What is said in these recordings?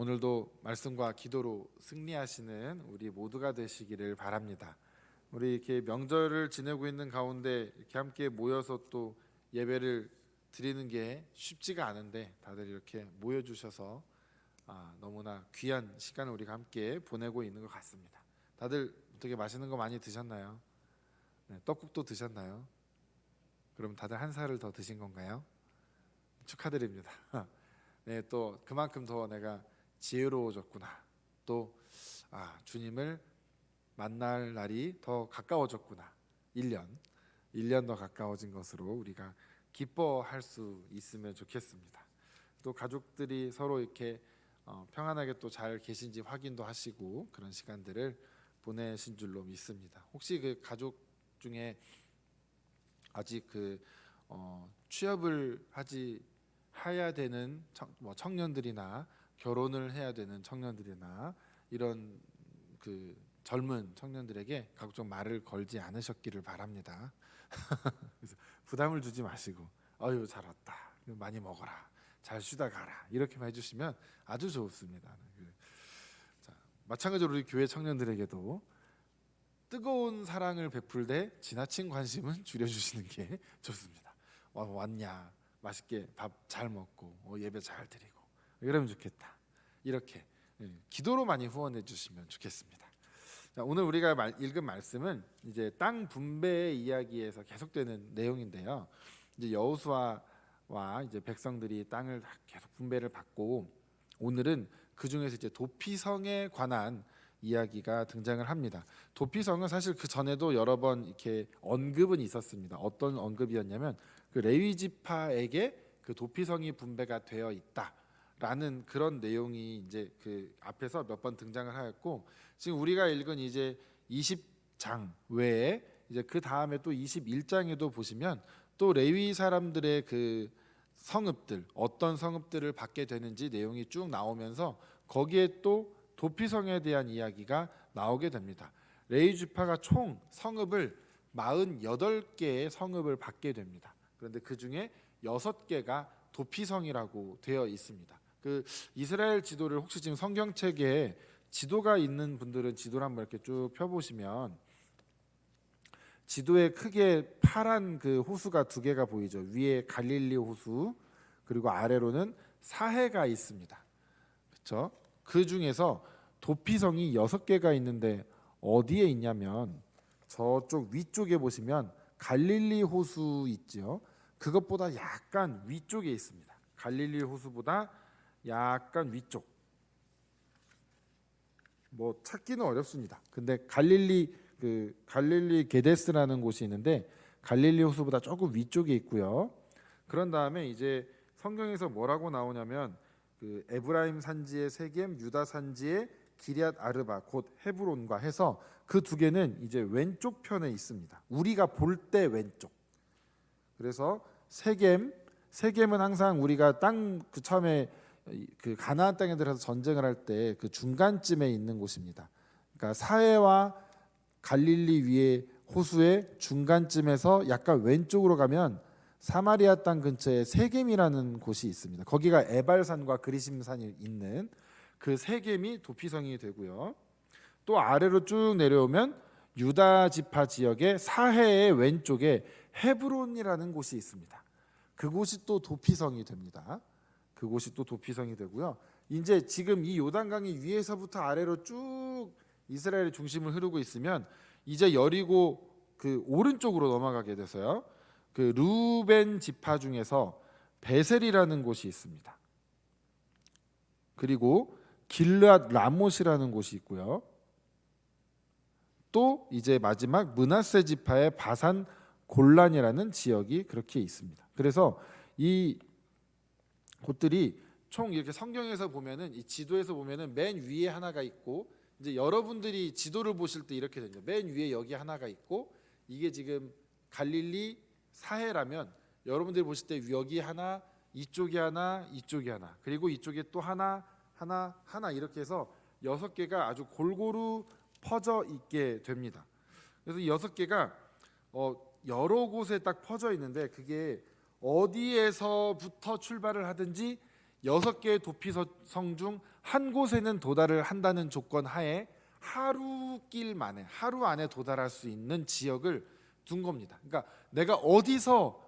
오늘도 말씀과 기도로 승리하시는 우리 모두가 되시기를 바랍니다. 우리 이렇게 명절을 지내고 있는 가운데 이렇게 함께 모여서 또 예배를 드리는 게 쉽지가 않은데 다들 이렇게 모여 주셔서 너무나 귀한 시간을 우리가 함께 보내고 있는 것 같습니다. 다들 어떻게 맛있는 거 많이 드셨나요? 네, 떡국도 드셨나요? 그럼 다들 한 살을 더 드신 건가요? 축하드립니다. 네, 또 그만큼 더 내가 지혜로워졌구나. 또 주님을 만날 날이 더 가까워졌구나. 1년 더 가까워진 것으로 우리가 기뻐할 수 있으면 좋겠습니다. 또 가족들이 서로 이렇게 평안하게 또 잘 계신지 확인도 하시고 그런 시간들을 보내신 줄로 믿습니다. 혹시 그 가족 중에 아직 취업을 해야 되는 청년들이나 결혼을 해야 되는 청년들이나 이런 젊은 청년들에게 각종 말을 걸지 않으셨기를 바랍니다. 그래서 부담을 주지 마시고 어유 잘 왔다, 많이 먹어라, 잘 쉬다 가라 이렇게만 해주시면 아주 좋습니다. 마찬가지로 우리 교회 청년들에게도 뜨거운 사랑을 베풀되 지나친 관심은 줄여주시는 게 좋습니다. 왔냐, 맛있게 밥 잘 먹고 예배 잘 드리고 이러면 좋겠다. 이렇게 기도로 많이 후원해 주시면 좋겠습니다. 자, 오늘 우리가 읽은 말씀은 이제 땅 분배의 이야기에서 계속되는 내용인데요. 이제 여호수아와 이제 백성들이 땅을 계속 분배를 받고 오늘은 그 중에서 이제 도피성에 관한 이야기가 등장을 합니다. 도피성은 사실 그 전에도 여러 번 이렇게 언급은 있었습니다. 어떤 언급이었냐면 그 레위 지파에게 그 도피성이 분배가 되어 있다라는 그런 내용이 이제 그 앞에서 몇 번 등장을 하였고, 지금 우리가 읽은 이제 20장 외에 이제 그 다음에 또 21장에도 보시면 또 레위 사람들의 그 성읍들, 어떤 성읍들을 받게 되는지 내용이 쭉 나오면서 거기에 또 도피성에 대한 이야기가 나오게 됩니다. 레위 지파가 총 성읍을 48개의 성읍을 받게 됩니다. 그런데 그 중에 6개가 도피성이라고 되어 있습니다. 그 이스라엘 지도를 혹시 지금 성경책에 지도가 있는 분들은 지도를 한번 이렇게 쭉 펴보시면 지도에 크게 파란 그 호수가 2개가 보이죠. 위에 갈릴리 호수, 그리고 아래로는 사해가 있습니다. 그렇죠? 그 중에서 도피성이 6개가 있는데 어디에 있냐면 저쪽 위쪽에 보시면 갈릴리 호수 있죠. 그것보다 약간 위쪽에 있습니다. 갈릴리 호수보다 약간 위쪽. 뭐 찾기는 어렵습니다. 근데 갈릴리 게데스라는 곳이 있는데 갈릴리 호수보다 조금 위쪽에 있고요. 그런 다음에 이제 성경에서 뭐라고 나오냐면 그 에브라임 산지의 세겜, 유다 산지의 기럇 아르바 곧 헤브론과 해서 그 2개는 이제 왼쪽 편에 있습니다. 우리가 볼 때 왼쪽. 그래서 세겜은 항상 우리가 땅 처음에 그 가나안 땅에 들어서 전쟁을 할 때 그 중간쯤에 있는 곳입니다. 그러니까 사해와 갈릴리 위에 호수의 중간쯤에서 약간 왼쪽으로 가면 사마리아 땅 근처에 세겜이라는 곳이 있습니다. 거기가 에발산과 그리심산이 있는 그 세겜이 도피성이 되고요. 또 아래로 쭉 내려오면 유다 지파 지역의 사해의 왼쪽에 헤브론이라는 곳이 있습니다. 그곳이 또 도피성이 됩니다. 그곳이 또 도피성이 되고요. 이제 지금 이 요단강이 위에서부터 아래로 쭉 이스라엘의 중심을 흐르고 있으면 이제 여리고 그 오른쪽으로 넘어가게 돼서요. 그 루벤 지파 중에서 베셀이라는 곳이 있습니다. 그리고 길르앗 라못이라는 곳이 있고요. 또 이제 마지막 므낫세 지파의 바산 골란이라는 지역이 그렇게 있습니다. 그래서 이 곳들이 총 이렇게 성경에서 보면은 이 지도에서 보면은 맨 위에 하나가 있고 이제 여러분들이 지도를 보실 때 이렇게 되죠. 맨 위에 여기 하나가 있고 이게 지금 갈릴리 사해라면 여러분들이 보실 때 여기 하나, 이쪽에 하나, 이쪽에 하나, 그리고 이쪽에 또 하나 이렇게 해서 6개가 아주 골고루 퍼져 있게 됩니다. 그래서 이 6개가 여러 곳에 딱 퍼져 있는데 그게 어디에서부터 출발을 하든지 6개의 도피성 중 한 곳에는 도달을 한다는 조건 하에 하루 안에 도달할 수 있는 지역을 둔 겁니다. 그러니까 내가 어디서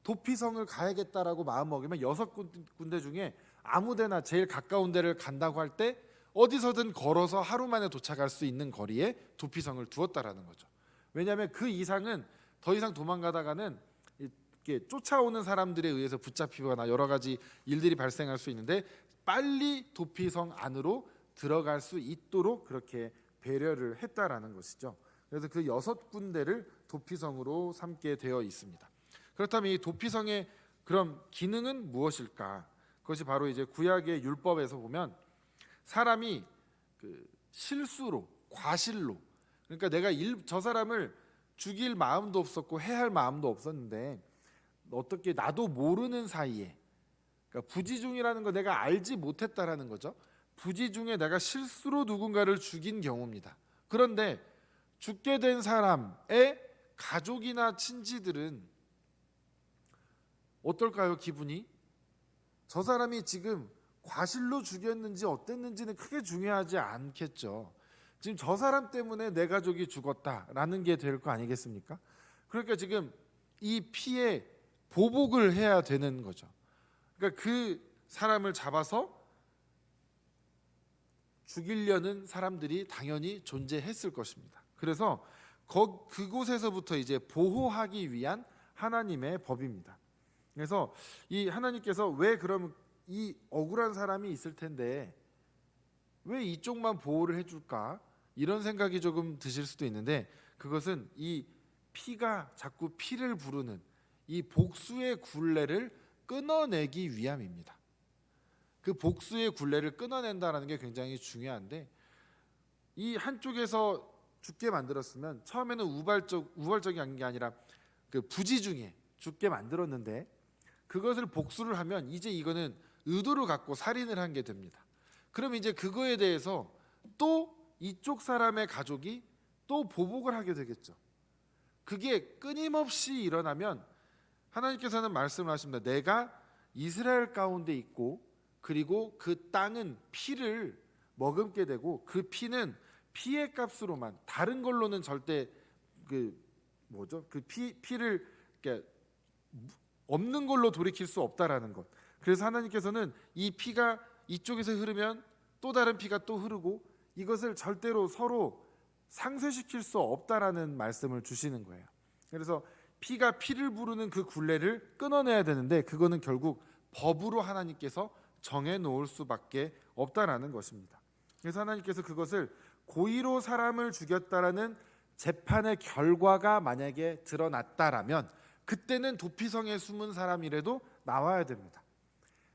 도피성을 가야겠다라고 마음먹으면 6군데 중에 아무데나 제일 가까운 데를 간다고 할 때 어디서든 걸어서 하루 만에 도착할 수 있는 거리에 도피성을 두었다라는 거죠. 왜냐하면 그 이상은 더 이상 도망가다가는 이렇게 쫓아오는 사람들에 의해서 붙잡히거나 여러 가지 일들이 발생할 수 있는데 빨리 도피성 안으로 들어갈 수 있도록 그렇게 배려를 했다라는 것이죠. 그래서 그 6군데를 도피성으로 삼게 되어 있습니다. 그렇다면 이 도피성의 그럼 기능은 무엇일까? 그것이 바로 이제 구약의 율법에서 보면 사람이 그 실수로, 과실로, 그러니까 내가 저 사람을 죽일 마음도 없었고 해할 마음도 없었는데 어떻게 나도 모르는 사이에, 그러니까 부지중이라는 거 내가 알지 못했다라는 거죠. 부지중에 내가 실수로 누군가를 죽인 경우입니다. 그런데 죽게 된 사람의 가족이나 친지들은 어떨까요? 기분이? 저 사람이 지금 과실로 죽였는지 어땠는지는 크게 중요하지 않겠죠. 지금 저 사람 때문에 내 가족이 죽었다라는 게 될 거 아니겠습니까? 그러니까 지금 이 피해 보복을 해야 되는 거죠. 그러니까 그 사람을 잡아서 죽이려는 사람들이 당연히 존재했을 것입니다. 그래서 그곳에서부터 이제 보호하기 위한 하나님의 법입니다. 그래서 이 하나님께서 왜 그럼 이 억울한 사람이 있을 텐데 왜 이쪽만 보호를 해줄까? 이런 생각이 조금 드실 수도 있는데 그것은 이 피가 자꾸 피를 부르는 이 복수의 굴레를 끊어내기 위함입니다. 그 복수의 굴레를 끊어낸다는 게 굉장히 중요한데 이 한쪽에서 죽게 만들었으면 처음에는 우발적인 게 아니라 그 부지중에 죽게 만들었는데 그것을 복수를 하면 이제 이거는 의도를 갖고 살인을 한 게 됩니다. 그럼 이제 그거에 대해서 또 이쪽 사람의 가족이 또 보복을 하게 되겠죠. 그게 끊임없이 일어나면 하나님께서는 말씀을 하십니다. 내가 이스라엘 가운데 있고 그리고 그 땅은 피를 머금게 되고 그 피는 피의 값으로만 다른 걸로는 절대 그 피를 없는 걸로 돌이킬 수 없다라는 것. 그래서 하나님께서는 이 피가 이쪽에서 흐르면 또 다른 피가 또 흐르고 이것을 절대로 서로 상쇄시킬 수 없다라는 말씀을 주시는 거예요. 그래서 피가 피를 부르는 그 굴레를 끊어내야 되는데 그거는 결국 법으로 하나님께서 정해 놓을 수밖에 없다라는 것입니다. 그래서 하나님께서 그것을 고의로 사람을 죽였다라는 재판의 결과가 만약에 드러났다라면 그때는 도피성에 숨은 사람이라도 나와야 됩니다.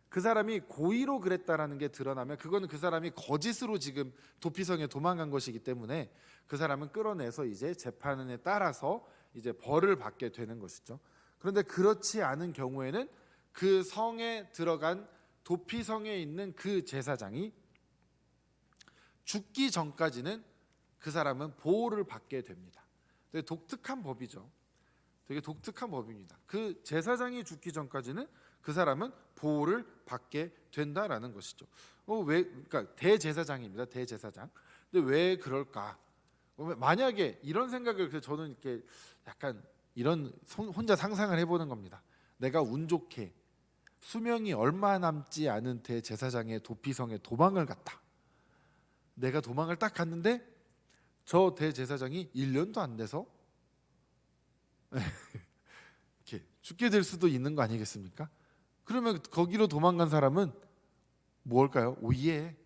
그 사람이 고의로 그랬다라는 게 드러나면 그거는 그 사람이 거짓으로 지금 도피성에 도망간 것이기 때문에 그 사람은 끌어내서 이제 재판에 따라서 이제 벌을 받게 되는 것이죠. 그런데 그렇지 않은 경우에는 그 성에 들어간 도피성에 있는 그 제사장이 죽기 전까지는 그 사람은 보호를 받게 됩니다. 되게 독특한 법이죠. 되게 독특한 법입니다. 그 제사장이 죽기 전까지는 그 사람은 보호를 받게 된다라는 것이죠. 그러니까 대제사장입니다. 대제사장. 근데 왜 그럴까? 만약에 이런 생각을 저는 이렇게 약간 이런 혼자 상상을 해보는 겁니다. 내가 운 좋게 수명이 얼마 남지 않은 대제사장의 도피성에 도망을 갔다. 내가 도망을 딱 갔는데 저 대제사장이 1년도 안 돼서 이렇게 죽게 될 수도 있는 거 아니겠습니까? 그러면 거기로 도망간 사람은 뭘까요? 오예,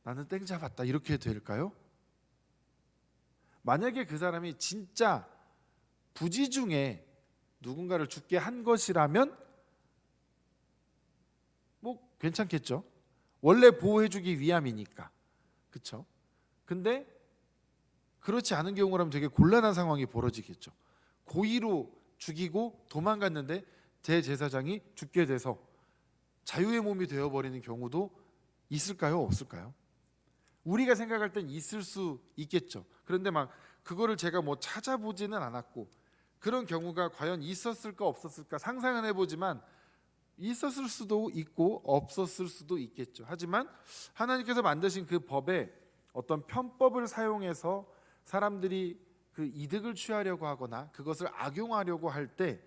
나는 땡 잡았다 이렇게 될까요? 만약에 그 사람이 진짜 부지중에 누군가를 죽게 한 것이라면 뭐 괜찮겠죠. 원래 보호해주기 위함이니까, 그렇죠? 근데 그렇지 않은 경우라면 되게 곤란한 상황이 벌어지겠죠. 고의로 죽이고 도망갔는데 대제사장이 죽게 돼서 자유의 몸이 되어버리는 경우도 있을까요? 없을까요? 우리가 생각할 땐 있을 수 있겠죠. 그런데 막 그거를 제가 뭐 찾아보지는 않았고 그런 경우가 과연 있었을까 없었을까 상상은 해보지만 있었을 수도 있고 없었을 수도 있겠죠. 하지만 하나님께서 만드신 그 법에 어떤 편법을 사용해서 사람들이 그 이득을 취하려고 하거나 그것을 악용하려고 할 때,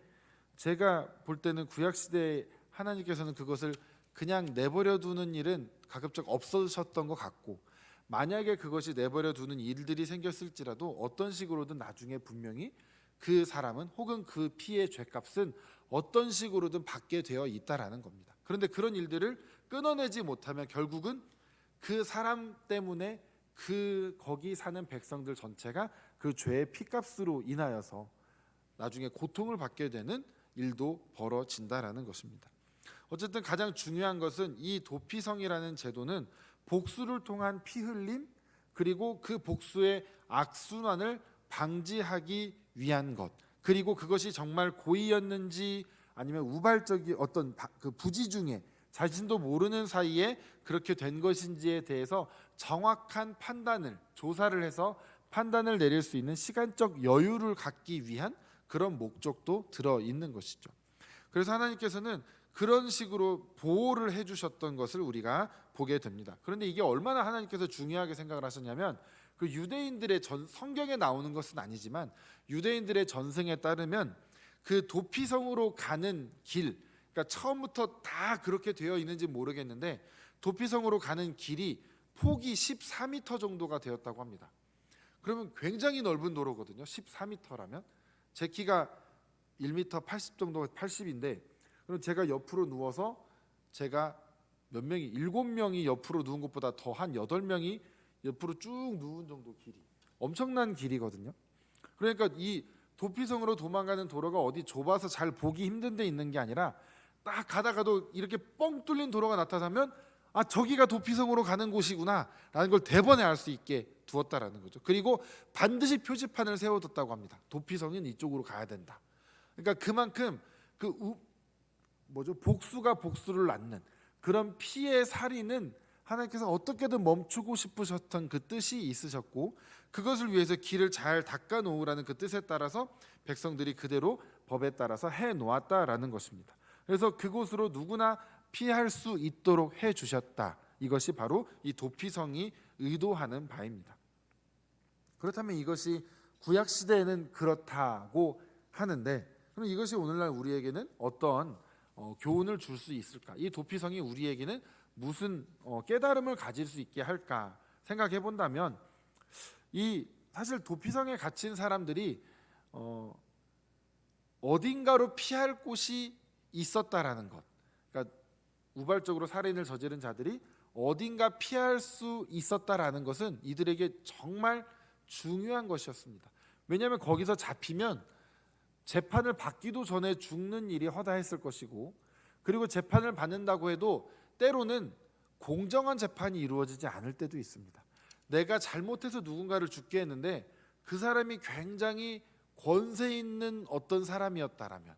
제가 볼 때는 구약 시대에 하나님께서는 그것을 그냥 내버려 두는 일은 가급적 없어졌던 것 같고, 만약에 그것이 내버려 두는 일들이 생겼을지라도 어떤 식으로든 나중에 분명히 그 사람은 혹은 그 피의 죄값은 어떤 식으로든 받게 되어 있다라는 겁니다. 그런데 그런 일들을 끊어내지 못하면 결국은 그 사람 때문에 거기 사는 백성들 전체가 그 죄의 피값으로 인하여서 나중에 고통을 받게 되는 일도 벌어진다라는 것입니다. 어쨌든 가장 중요한 것은 이 도피성이라는 제도는 복수를 통한 피 흘림, 그리고 그 복수의 악순환을 방지하기 위한 것, 그리고 그것이 정말 고의였는지 아니면 우발적인 어떤 그 부지 중에 자신도 모르는 사이에 그렇게 된 것인지에 대해서 정확한 판단을, 조사를 해서 판단을 내릴 수 있는 시간적 여유를 갖기 위한 그런 목적도 들어 있는 것이죠. 그래서 하나님께서는 그런 식으로 보호를 해주셨던 것을 우리가 보게 됩니다. 그런데 이게 얼마나 하나님께서 중요하게 생각을 하셨냐면, 그 유대인들의 성경에 나오는 것은 아니지만 유대인들의 전승에 따르면 그 도피성으로 가는 길, 그러니까 처음부터 다 그렇게 되어 있는지 모르겠는데 도피성으로 가는 길이 폭이 14m 정도가 되었다고 합니다. 그러면 굉장히 넓은 도로거든요. 14m라면 제 키가 1m 80 정도, 80인데 그럼 제가 옆으로 누워서 제가 몇 명이 7명이 옆으로 누운 것보다 더 한 8명이 옆으로 쭉 누운 정도 길이, 엄청난 길이거든요. 그러니까 이 도피성으로 도망가는 도로가 어디 좁아서 잘 보기 힘든 데 있는 게 아니라 딱 가다가도 이렇게 뻥 뚫린 도로가 나타나면 아, 저기가 도피성으로 가는 곳이구나 라는 걸 대번에 알 수 있게 두었다라는 거죠. 그리고 반드시 표지판을 세워뒀다고 합니다. 도피성은 이쪽으로 가야 된다. 그러니까 그만큼 복수가 복수를 낳는 그런 피의 살인은 하나님께서 어떻게든 멈추고 싶으셨던 그 뜻이 있으셨고, 그것을 위해서 길을 잘 닦아 놓으라는 그 뜻에 따라서 백성들이 그대로 법에 따라서 해 놓았다라는 것입니다. 그래서 그곳으로 누구나 피할 수 있도록 해 주셨다. 이것이 바로 이 도피성이 의도하는 바입니다. 그렇다면 이것이 구약 시대에는 그렇다고 하는데, 그럼 이것이 오늘날 우리에게는 어떤 교훈을 줄 수 있을까? 이 도피성이 우리에게는 무슨 깨달음을 가질 수 있게 할까 생각해 본다면, 이 사실 도피성에 갇힌 사람들이 어딘가로 피할 곳이 있었다라는 것, 그러니까 우발적으로 살인을 저지른 자들이 어딘가 피할 수 있었다라는 것은 이들에게 정말 중요한 것이었습니다. 왜냐하면 거기서 잡히면 재판을 받기도 전에 죽는 일이 허다했을 것이고, 그리고 재판을 받는다고 해도 때로는 공정한 재판이 이루어지지 않을 때도 있습니다. 내가 잘못해서 누군가를 죽게 했는데 그 사람이 굉장히 권세 있는 어떤 사람이었다라면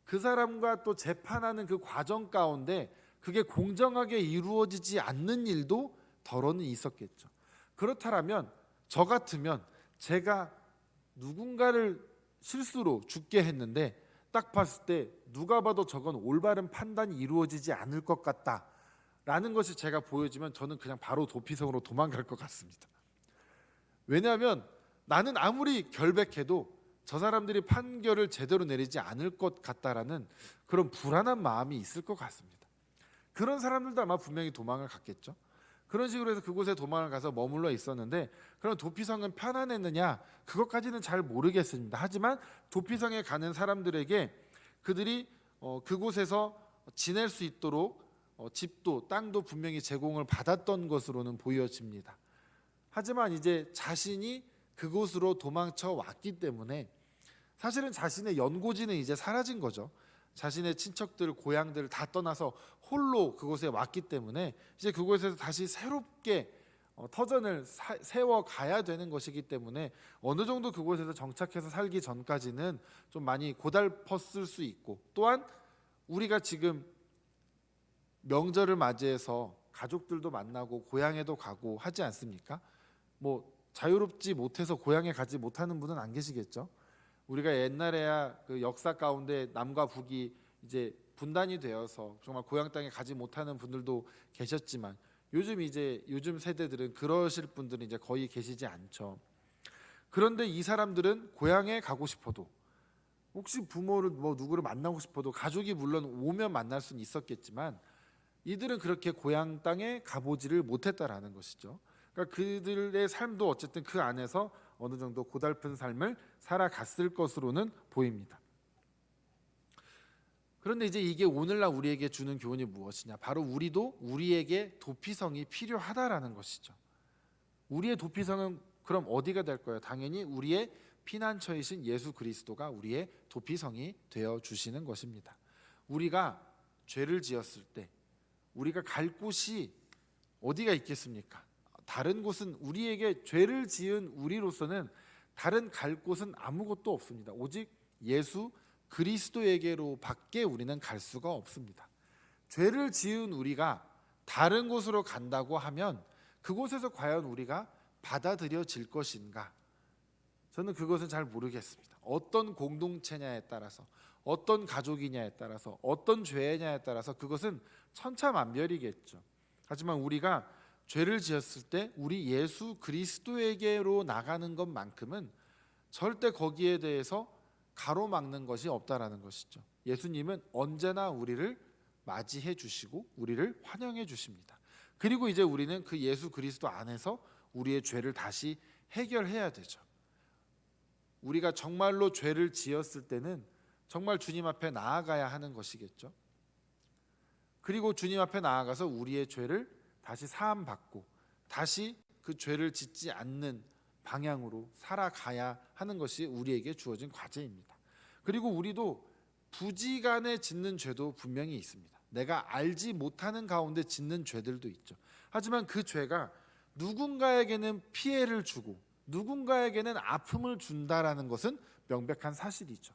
그 사람과 또 재판하는 그 과정 가운데 그게 공정하게 이루어지지 않는 일도 더러는 있었겠죠. 그렇다면 저 같으면 제가 누군가를 실수로 죽게 했는데 딱 봤을 때 누가 봐도 저건 올바른 판단이 이루어지지 않을 것 같다라는 것이 제가 보여지면 저는 그냥 바로 도피성으로 도망갈 것 같습니다. 왜냐하면 나는 아무리 결백해도 저 사람들이 판결을 제대로 내리지 않을 것 같다라는 그런 불안한 마음이 있을 것 같습니다. 그런 사람들도 아마 분명히 도망을 갔겠죠. 그런 식으로 해서 그곳에 도망을 가서 머물러 있었는데, 그럼 도피성은 편안했느냐? 그것까지는 잘 모르겠습니다. 하지만 도피성에 가는 사람들에게 그들이 그곳에서 지낼 수 있도록 집도 땅도 분명히 제공을 받았던 것으로는 보여집니다. 하지만 이제 자신이 그곳으로 도망쳐 왔기 때문에 사실은 자신의 연고지는 이제 사라진 거죠. 자신의 친척들, 고향들 다 떠나서 홀로 그곳에 왔기 때문에 이제 그곳에서 다시 새롭게 터전을 세워 가야 되는 것이기 때문에 어느 정도 그곳에서 정착해서 살기 전까지는 좀 많이 고달팠을 수 있고, 또한 우리가 지금 명절을 맞이해서 가족들도 만나고 고향에도 가고 하지 않습니까? 뭐 자유롭지 못해서 고향에 가지 못하는 분은 안 계시겠죠. 우리가 옛날에야 그 역사 가운데 남과 북이 이제 분단이 되어서 정말 고향 땅에 가지 못하는 분들도 계셨지만 요즘 세대들은 그러실 분들은 이제 거의 계시지 않죠. 그런데 이 사람들은 고향에 가고 싶어도 혹시 부모를 누구를 만나고 싶어도 가족이 물론 오면 만날 수는 있었겠지만 이들은 그렇게 고향 땅에 가보지를 못했다라는 것이죠. 그러니까 그들의 삶도 어쨌든 그 안에서 어느 정도 고달픈 삶을 살아갔을 것으로는 보입니다. 그런데 이제 이게 오늘날 우리에게 주는 교훈이 무엇이냐? 바로 우리도 우리에게 도피성이 필요하다라는 것이죠. 우리의 도피성은 그럼 어디가 될 거예요? 당연히 우리의 피난처이신 예수 그리스도가 우리의 도피성이 되어 주시는 것입니다. 우리가 죄를 지었을 때 우리가 갈 곳이 어디가 있겠습니까? 다른 곳은 우리에게 죄를 지은 우리로서는 다른 갈 곳은 아무것도 없습니다. 오직 예수 그리스도에게로 밖에 우리는 갈 수가 없습니다. 죄를 지은 우리가 다른 곳으로 간다고 하면 그곳에서 과연 우리가 받아들여질 것인가? 저는 그것은 잘 모르겠습니다. 어떤 공동체냐에 따라서, 어떤 가족이냐에 따라서, 어떤 죄냐에 따라서 그것은 천차만별이겠죠. 하지만 우리가 죄를 지었을 때 우리 예수 그리스도에게로 나가는 것만큼은 절대 거기에 대해서 가로막는 것이 없다라는 것이죠. 예수님은 언제나 우리를 맞이해 주시고 우리를 환영해 주십니다. 그리고 이제 우리는 그 예수 그리스도 안에서 우리의 죄를 다시 해결해야 되죠. 우리가 정말로 죄를 지었을 때는 정말 주님 앞에 나아가야 하는 것이겠죠. 그리고 주님 앞에 나아가서 우리의 죄를 다시 사함받고 다시 그 죄를 짓지 않는 방향으로 살아가야 하는 것이 우리에게 주어진 과제입니다. 그리고 우리도 부지간에 짓는 죄도 분명히 있습니다. 내가 알지 못하는 가운데 짓는 죄들도 있죠. 하지만 그 죄가 누군가에게는 피해를 주고 누군가에게는 아픔을 준다라는 것은 명백한 사실이죠.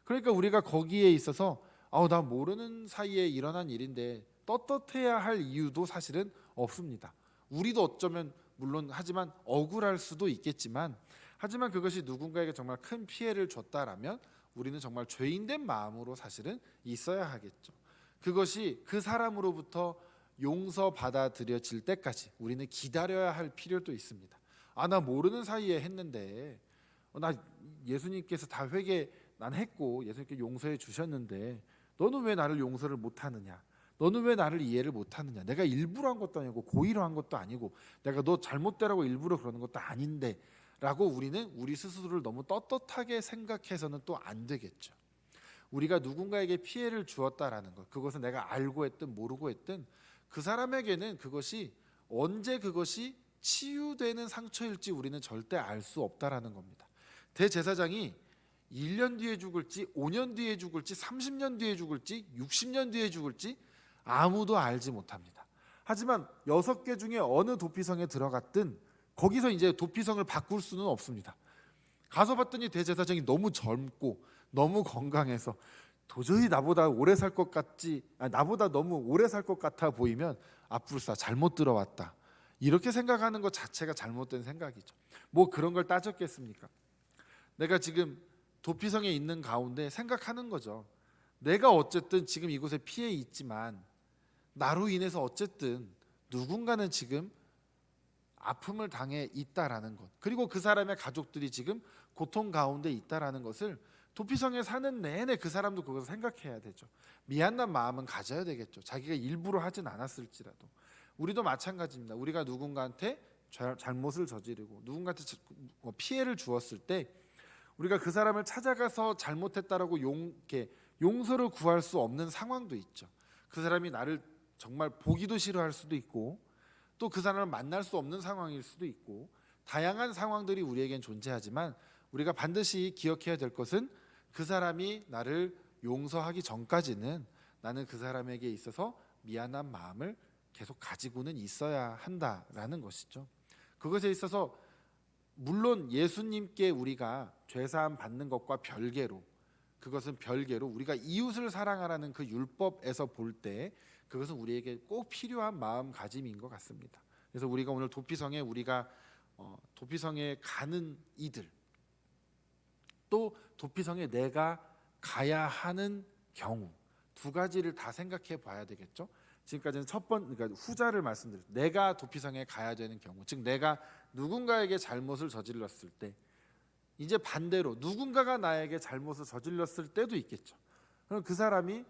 그러니까 우리가 거기에 있어서 나 모르는 사이에 일어난 일인데 떳떳해야 할 이유도 사실은 없습니다. 우리도 어쩌면 물론 하지만 억울할 수도 있겠지만 하지만 그것이 누군가에게 정말 큰 피해를 줬다라면 우리는 정말 죄인된 마음으로 사실은 있어야 하겠죠. 그것이 그 사람으로부터 용서받아들여질 때까지 우리는 기다려야 할 필요도 있습니다. 나 모르는 사이에 했는데 나 예수님께서 다 회개 난 했고 예수님께 용서해 주셨는데 너는 왜 나를 용서를 못하느냐? 너는 왜 나를 이해를 못하느냐? 내가 일부러 한 것도 아니고 고의로 한 것도 아니고 내가 너 잘못되라고 일부러 그러는 것도 아닌데 라고 우리는 우리 스스로를 너무 떳떳하게 생각해서는 또 안 되겠죠. 우리가 누군가에게 피해를 주었다라는 것, 그것은 내가 알고 했든 모르고 했든 그 사람에게는 그것이 언제 그것이 치유되는 상처일지 우리는 절대 알 수 없다라는 겁니다. 대제사장이 1년 뒤에 죽을지 5년 뒤에 죽을지 30년 뒤에 죽을지 60년 뒤에 죽을지 아무도 알지 못합니다. 하지만 6개 중에 어느 도피성에 들어갔든 거기서 이제 도피성을 바꿀 수는 없습니다. 가서 봤더니 대제사장이 너무 젊고 너무 건강해서 도저히 나보다 오래 살 것 같지, 나보다 너무 오래 살 것 같아 보이면 불사 잘못 들어왔다. 이렇게 생각하는 것 자체가 잘못된 생각이죠. 뭐 그런 걸 따졌겠습니까? 내가 지금 도피성에 있는 가운데 생각하는 거죠. 내가 어쨌든 지금 이곳에 피해 있지만 나로 인해서 어쨌든 누군가는 지금 아픔을 당해 있다라는 것, 그리고 그 사람의 가족들이 지금 고통 가운데 있다라는 것을 도피성에 사는 내내 그 사람도 그것을 생각해야 되죠. 미안한 마음은 가져야 되겠죠. 자기가 일부러 하진 않았을지라도. 우리도 마찬가지입니다. 우리가 누군가한테 잘못을 저지르고 누군가한테 피해를 주었을 때 우리가 그 사람을 찾아가서 잘못했다라고 용서를 구할 수 없는 상황도 있죠. 그 사람이 나를 정말 보기도 싫어할 수도 있고 또 그 사람을 만날 수 없는 상황일 수도 있고 다양한 상황들이 우리에겐 존재하지만 우리가 반드시 기억해야 될 것은 그 사람이 나를 용서하기 전까지는 나는 그 사람에게 있어서 미안한 마음을 계속 가지고는 있어야 한다라는 것이죠. 그것에 있어서 물론 예수님께 우리가 죄사함 받는 것과 별개로 그것은 별개로 우리가 이웃을 사랑하라는 그 율법에서 볼 때 그것은 우리에게 꼭 필요한 마음가짐인 것 같습니다. 그래서 우리가 오늘 도피성에 가는 이들 또 도피성에 내가 가야 하는 경우 두 가지를 다 생각해 봐야 되겠죠. 지금까지는 그러니까 후자를 말씀드렸죠. 내가 도피성에 가야 되는 경우, 즉 내가 누군가에게 잘못을 저질렀을 때, 이제 반대로 누군가가 나에게 잘못을 저질렀을 때도 있겠죠. 그럼 그 사람이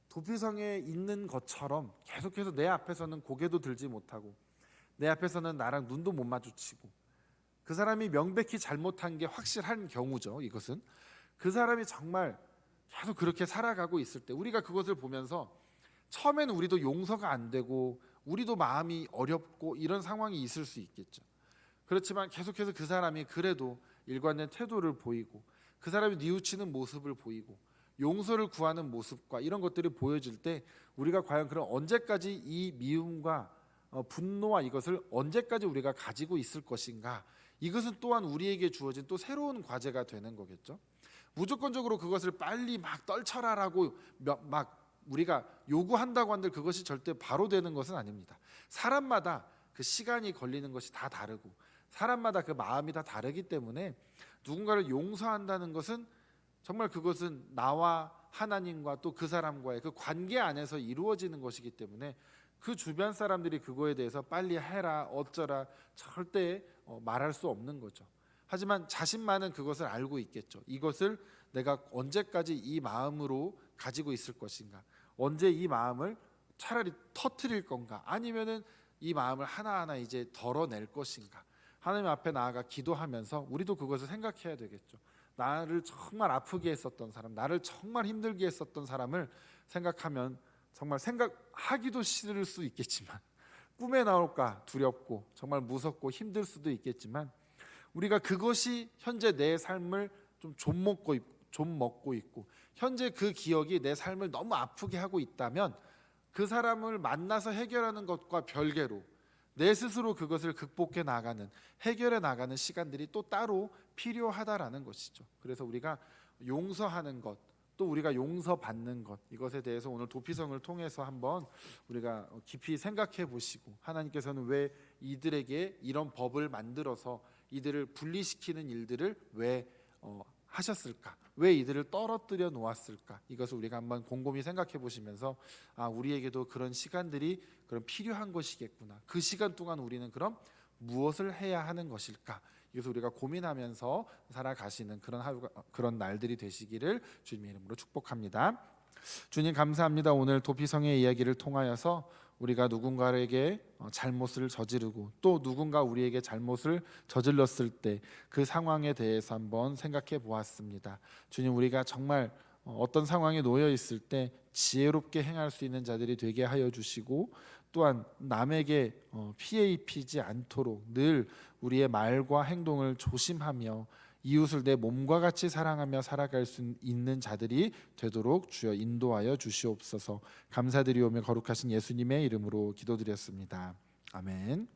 도피성에 있는 것처럼 계속해서 내 앞에서는 고개도 들지 못하고 내 앞에서는 나랑 눈도 못 마주치고, 그 사람이 명백히 잘못한 게 확실한 경우죠. 이것은 그 사람이 정말 계속 그렇게 살아가고 있을 때 우리가 그것을 보면서 처음에는 우리도 용서가 안 되고 우리도 마음이 어렵고 이런 상황이 있을 수 있겠죠. 그렇지만 계속해서 그 사람이 그래도 일관된 태도를 보이고 그 사람이 뉘우치는 모습을 보이고 용서를 구하는 모습과 이런 것들이 보여질 때 우리가 과연 그럼 언제까지 이 미움과 분노와 이것을 언제까지 우리가 가지고 있을 것인가, 이것은 또한 우리에게 주어진 또 새로운 과제가 되는 거겠죠. 무조건적으로 그것을 빨리 막 떨쳐라라고 막 우리가 요구한다고 한들 그것이 절대 바로 되는 것은 아닙니다. 사람마다 그 시간이 걸리는 것이 다 다르고 사람마다 그 마음이 다 다르기 때문에 누군가를 용서한다는 것은 정말 그것은 나와 하나님과 또 그 사람과의 그 관계 안에서 이루어지는 것이기 때문에 그 주변 사람들이 그거에 대해서 빨리 해라 어쩌라 절대 말할 수 없는 거죠. 하지만 자신만은 그것을 알고 있겠죠. 이것을 내가 언제까지 이 마음으로 가지고 있을 것인가, 언제 이 마음을 차라리 터뜨릴 건가, 아니면은 이 마음을 하나하나 이제 덜어낼 것인가, 하나님 앞에 나아가 기도하면서 우리도 그것을 생각해야 되겠죠. 나를 정말 아프게 했었던 사람, 나를 정말 힘들게 했었던 사람을 생각하면 정말 생각하기도 싫을 수 있겠지만, 꿈에 나올까 두렵고 정말 무섭고 힘들 수도 있겠지만, 우리가 그것이 현재 내 삶을 좀 먹고 있고 현재 그 기억이 내 삶을 너무 아프게 하고 있다면 그 사람을 만나서 해결하는 것과 별개로 내 스스로 그것을 극복해 나가는, 해결해 나가는 시간들이 또 따로 필요하다라는 것이죠. 그래서 우리가 용서하는 것, 또 우리가 용서받는 것, 이것에 대해서 오늘 도피성을 통해서 한번 우리가 깊이 생각해 보시고, 하나님께서는 왜 이들에게 이런 법을 만들어서 이들을 분리시키는 일들을 왜 하셨을까? 왜 이들을 떨어뜨려 놓았을까? 이것을 우리가 한번 곰곰이 생각해 보시면서 우리에게도 그런 시간들이 그런 필요한 것이겠구나. 그 시간 동안 우리는 그럼 무엇을 해야 하는 것일까? 이것을 우리가 고민하면서 살아가시는 그런 하루가, 그런 날들이 되시기를 주님의 이름으로 축복합니다. 주님 감사합니다. 오늘 도피성의 이야기를 통하여서 우리가 누군가에게 잘못을 저지르고 또 누군가 우리에게 잘못을 저질렀을 때 그 상황에 대해서 한번 생각해 보았습니다. 주님, 우리가 정말 어떤 상황에 놓여 있을 때 지혜롭게 행할 수 있는 자들이 되게 하여 주시고, 또한 남에게 피해 입히지 않도록 늘 우리의 말과 행동을 조심하며 이웃을 내 몸과 같이 사랑하며 살아갈 수 있는 자들이 되도록 주여 인도하여 주시옵소서. 감사드리오며 거룩하신 예수님의 이름으로 기도드렸습니다. 아멘.